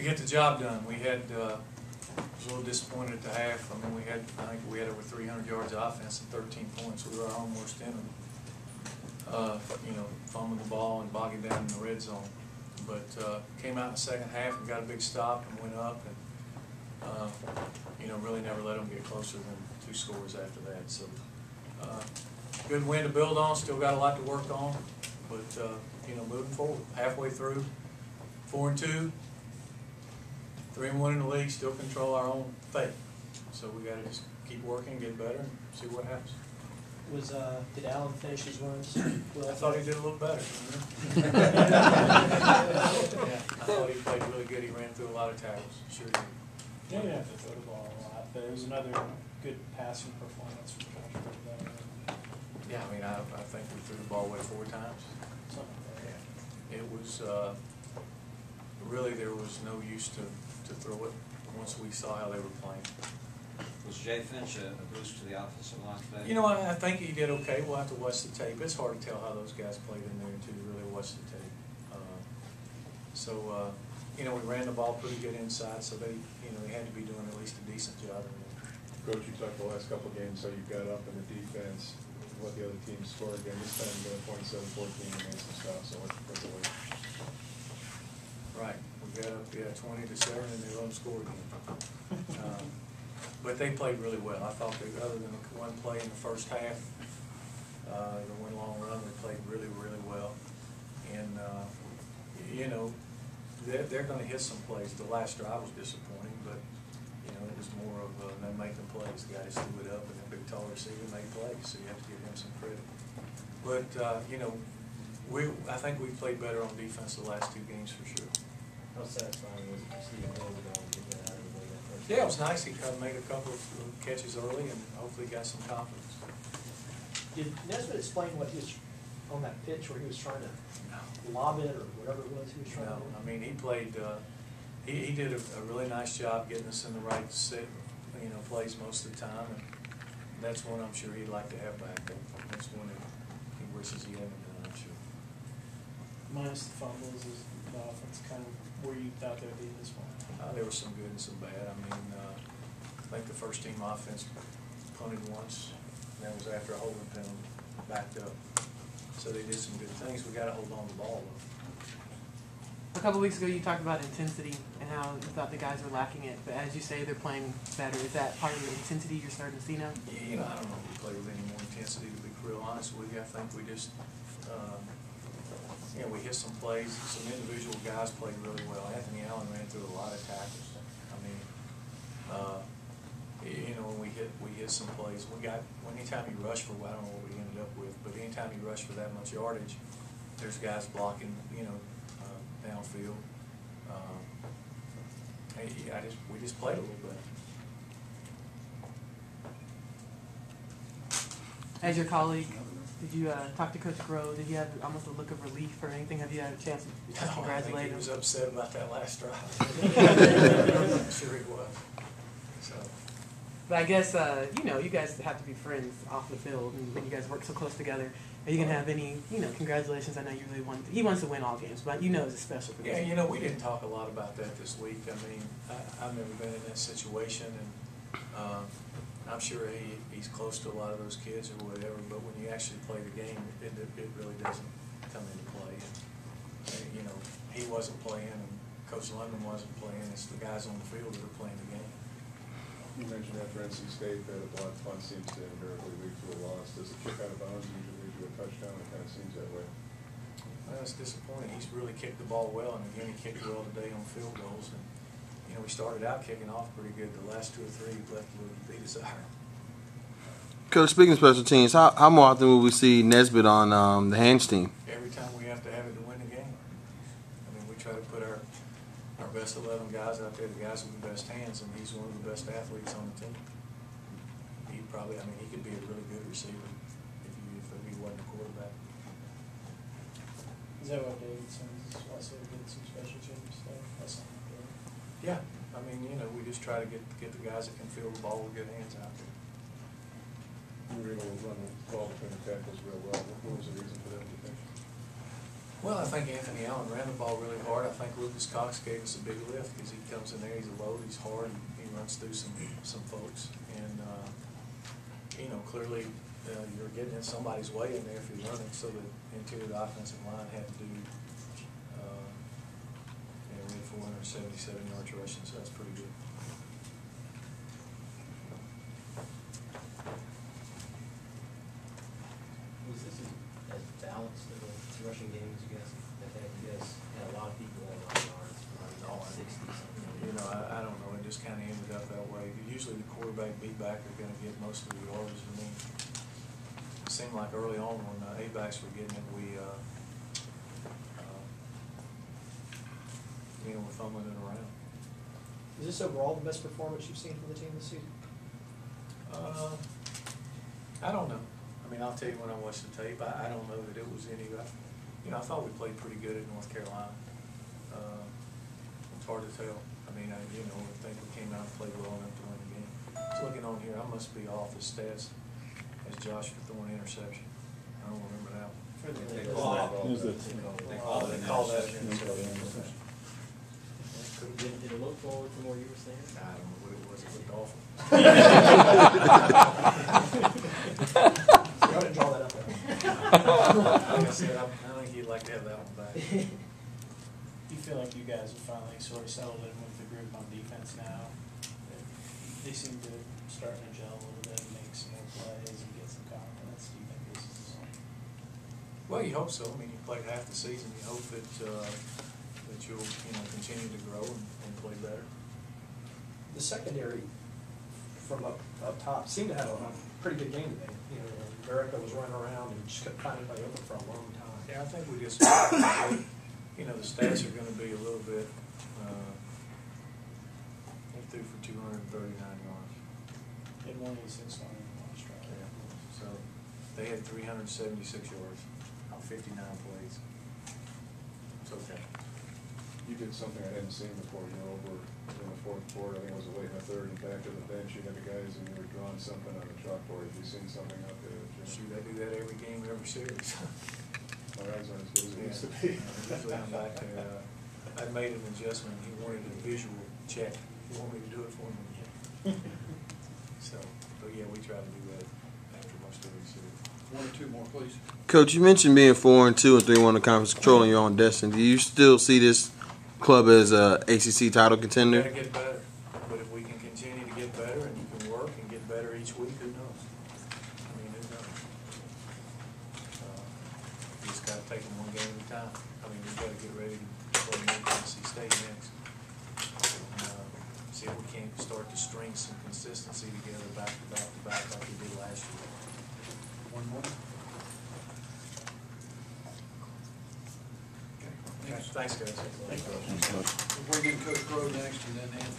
to get the job done. We had, was a little disappointed at the half. I mean, I think we had over 300 yards of offense and 13 points. We were our own worst enemy. You know, fumbling the ball and bogging down in the red zone. But came out in the second half and got a big stop and went up, and you know, really never let them get closer than 2 scores after that. So good win to build on. Still got a lot to work on, but you know, moving forward, halfway through, 4-2, 3-1 in the league, still control our own fate. So we got to just keep working, get better, and see what happens. Did Allen finish his runs? Well, I thought he did a little better. Yeah, I thought he played really good. He ran through a lot of tackles. Sure did. You didn't have to throw the ball a lot, but it was another good passing performance from Josh Burke. Yeah, I mean, I think we threw the ball away 4 times. Something like that. Yeah. It was really, there was no use to throw it once we saw how they were playing. Was Jay Finch a boost to the offensive line today? You know, I think he did okay. We'll have to watch the tape. It's hard to tell how those guys played in there until you really watch the tape. You know, we ran the ball pretty good inside, so they, you know, they had to be doing at least a decent job in there. Coach, you talked the last couple of games how you got up in the defense, what the other teams scored again. This time you got 27-14 against the stuff, so what's the way? Right. We got up, 20-7, and they let them score again. But they played really well. I thought they, other than one play in the first half, the one long run, they played really, really well. And, you know, they're going to hit some plays. The last drive was disappointing, but, you know, it was more of them making plays. The guys threw it up, and the big, tall receiver made plays, so you have to give him some credit. But, you know, I think we played better on defense the last 2 games for sure. How satisfying was it to see him hold it on and get that out of the way that first Yeah, it was nice. He made a couple of catches early and hopefully got some confidence. Did Nesbitt explain what he was on that pitch where he was trying to lob it or whatever it was he was trying to do? I mean, he played, he did a really nice job getting us in the right set, you know, plays most of the time. And that's one I'm sure he'd like to have back. That's one that he wishes he hadn't done, I'm sure. Minus the fumbles, is the offense kind of where you thought they would be this one? There was some good and some bad. I mean, I think the first team offense punted once, and that was after a holding penalty, backed up. So they did some good things. We got to hold on to the ball, though. A couple weeks ago, you talked about intensity and how you thought the guys were lacking it. But as you say, they're playing better. Is that part of the intensity you're starting to see now? Yeah, you know, I don't know if we play with any more intensity, to be real honest with you. I think we just, you know, we hit some plays. Some individual guys played really well. Anthony Allen ran through a lot of tackles. I mean, you know, when we hit some plays. Anytime you rush for, I don't know what we ended up with, but anytime you rush for that much yardage, there's guys blocking, you know, downfield. We just played a little bit. As your colleague, did you talk to Coach Groh? Did you have almost a look of relief or anything? Have you had a chance to I congratulate think he him? was upset about that last drive. I'm sure he was. So. But I guess, you know, you guys have to be friends off the field, and you guys work so close together. Are you going to have any, you know, congratulations? I know you really want, he wants to win all games, but you know it's special for this. Yeah, you know, we didn't talk a lot about that this week. I mean, I've never been in that situation, and I'm sure he's close to a lot of those kids or whatever, but when you actually play the game, it really doesn't come into play. And, you know, he wasn't playing, and Coach London wasn't playing. It's the guys on the field that are playing the game. You mentioned after NC State that a block punt seems to invariably lead to a loss. Does a kick out of bounds usually lead to a touchdown? It kind of seems that way. Well, it's disappointing. He's really kicked the ball well, and again, he kicked well today on field goals. And you know, we started out kicking off pretty good. The last 2 or 3 left a little to be desired. Coach, speaking of special teams, how more often will we see Nesbitt on the hands team? Every time we have to have it to win the game. I mean, we try to put our best 11 guys out there, the guys with the best hands, and he's one of the best athletes on the team. He probably, I mean, he could be a really good receiver if he wasn't a quarterback. Is that what Davidson is also did some special teams stuff? That's not good. Yeah, I mean, you know, we just try to get the guys that can field the ball with good hands out there. You were able to run the ball between the tackles real well. What was the reason for that, do you think? Well, I think Anthony Allen ran the ball really hard. I think Lucas Cox gave us a big lift because he comes in there, he's a load, he's hard, he runs through some folks. And, you know, clearly you're getting in somebody's way in there if you're running, so the interior offensive line had to do, you know, we had 477 yards rushing, so that's pretty good. Was this as balanced of a rushing game as you guys have had? You guys had a lot of people on line yards, about 60 something. You know, I don't know, it just kind of ended up that way. Usually the quarterback beat back are going to get most of the yards. I mean, it seemed like early on when A-backs were getting it, we, you know, we're fumbling it around. Is this overall the best performance you've seen from the team this season? I don't know. I mean, I'll tell you when I watched the tape, I don't know that it was any, you know, I thought we played pretty good at North Carolina. It's hard to tell. I mean, you know, I think we came out and played well enough to win the game. Just looking on here, I must be off the stats as Josh throwing an interception. I don't remember that one. They call that, They call that an interception. Did it look forward from where you were standing? I don't know what it was. It looked awful. Go ahead and draw that up there. Like I said, I think he'd like to have that one back. You feel like you guys have finally sort of settled in with the group on defense now? They seem to start to gel a little bit and make some more plays and get some confidence. Do you think this is? Well, you hope so. I mean, you played half the season. You hope that that you'll, you know, continue to grow and play better. The secondary from up top seemed to have a pretty good game today. You know, Verica was running around and just couldn't find anybody open for a long time. Yeah, I think we just, you know, the stats are going to be a little bit. They threw for 239 yards. In 186 on the last drive. Yeah. So they had 376 yards on 59 plays. It's okay. You did something I hadn't seen before, you know, over in the fourth quarter, I think it was late in the third, and back to the bench, you had the guys and you were drawing something on the chalkboard. Have you seen something out there? Shoot, they do that every game, every series. My eyes aren't as good as they used to be. Usually I'm back there. I made an adjustment. He wanted a visual check. He wanted me to do it for him. So, but yeah, we try to do that after most of the series. One or two more, please. Coach, you mentioned being 4-2 and 3-1 in the conference, controlling your own destiny. Do you still see this club as a ACC title We contender? gotta get better, but if we can continue to get better and you can work and get better each week, who knows? I mean, who knows? You just gotta take them one game at a time. I mean, we gotta get ready to play Tennessee State next. And, see if we can't start to string some consistency together back to back to back like we did last year. One more. Okay. Thanks, guys. We're going to Coach Crow next, and then Anthony.